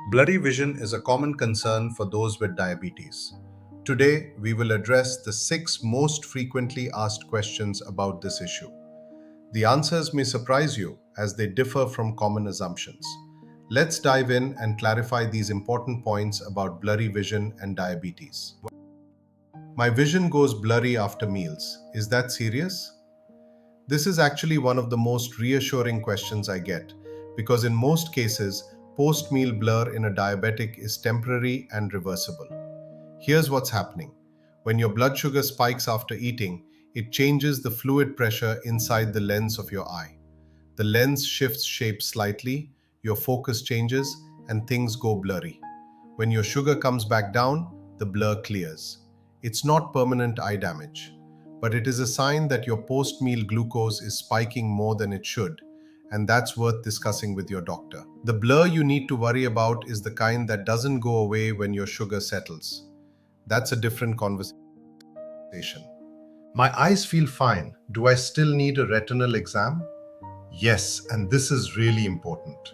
Blurry vision is a common concern for those with diabetes. Today, we will address the 6 most frequently asked questions about this issue. The answers may surprise you as they differ from common assumptions. Let's dive in and clarify these important points about blurry vision and diabetes. My vision goes blurry after meals. Is that serious? This is actually one of the most reassuring questions I get because in most cases, post-meal blur in a diabetic is temporary and reversible. Here's what's happening. When your blood sugar spikes after eating, it changes the fluid pressure inside the lens of your eye. The lens shifts shape slightly, your focus changes, and things go blurry. When your sugar comes back down, the blur clears. It's not permanent eye damage, but it is a sign that your post-meal glucose is spiking more than it should, and that's worth discussing with your doctor. The blur you need to worry about is the kind that doesn't go away when your sugar settles. That's a different conversation. My eyes feel fine. Do I still need a retinal exam? Yes, and this is really important.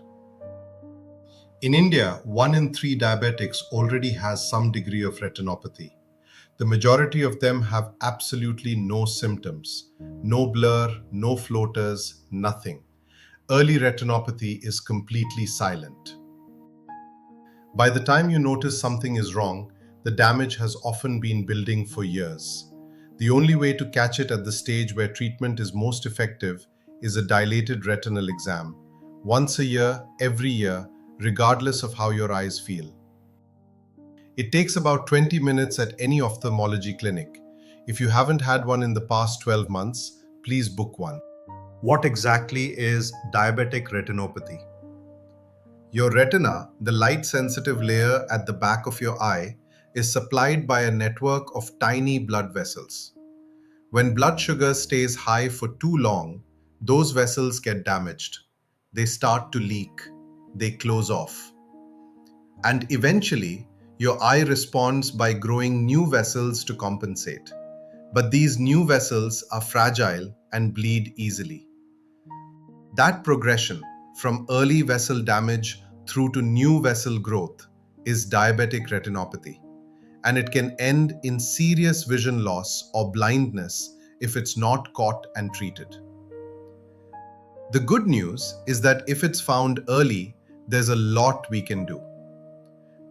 In India, 1 in 3 diabetics already has some degree of retinopathy. The majority of them have absolutely no symptoms, no blur, no floaters, nothing. Early retinopathy is completely silent. By the time you notice something is wrong, the damage has often been building for years. The only way to catch it at the stage where treatment is most effective is a dilated retinal exam, once a year, every year, regardless of how your eyes feel. It takes about 20 minutes at any ophthalmology clinic. If you haven't had one in the past 12 months, please book one. What exactly is diabetic retinopathy? Your retina, the light-sensitive layer at the back of your eye, is supplied by a network of tiny blood vessels. When blood sugar stays high for too long, those vessels get damaged. They start to leak. They close off. And eventually, your eye responds by growing new vessels to compensate. But these new vessels are fragile and bleed easily. That progression from early vessel damage through to new vessel growth is diabetic retinopathy, and it can end in serious vision loss or blindness if it's not caught and treated. The good news is that if it's found early, there's a lot we can do.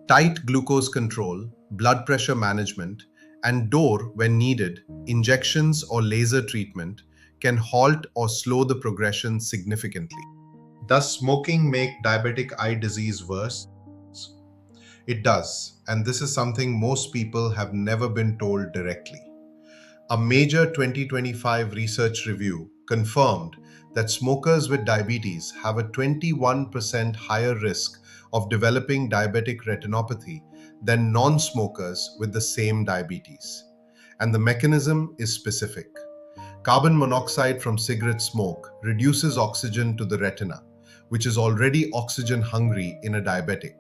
Tight glucose control, blood pressure management, and when needed, injections or laser treatment can halt or slow the progression significantly. Does smoking make diabetic eye disease worse? It does, and this is something most people have never been told directly. A major 2025 research review confirmed that smokers with diabetes have a 21% higher risk of developing diabetic retinopathy than non-smokers with the same diabetes. And the mechanism is specific. Carbon monoxide from cigarette smoke reduces oxygen to the retina, which is already oxygen hungry in a diabetic,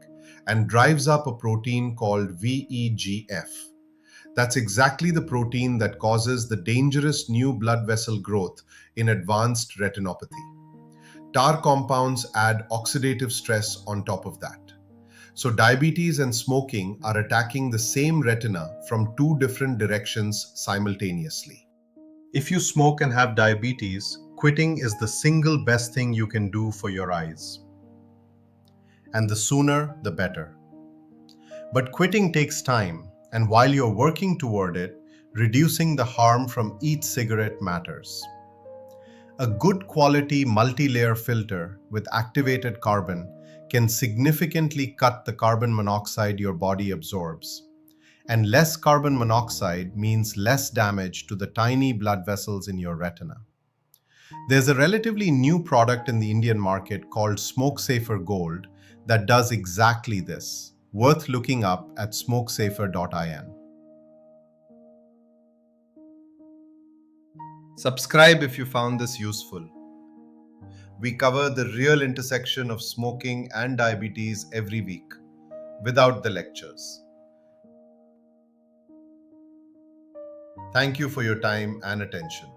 and drives up a protein called VEGF. That's exactly the protein that causes the dangerous new blood vessel growth in advanced retinopathy. Tar compounds add oxidative stress on top of that. So diabetes and smoking are attacking the same retina from 2 different directions simultaneously. If you smoke and have diabetes, quitting is the single best thing you can do for your eyes. And the sooner, the better. But quitting takes time, and while you're working toward it, reducing the harm from each cigarette matters. A good quality multi-layer filter with activated carbon can significantly cut the carbon monoxide your body absorbs. And less carbon monoxide means less damage to the tiny blood vessels in your retina. There's a relatively new product in the Indian market called Smoke Safer Gold that does exactly this. Worth looking up at smokesafer.in. Subscribe if you found this useful. We cover the real intersection of smoking and diabetes every week, without the lectures. Thank you for your time and attention.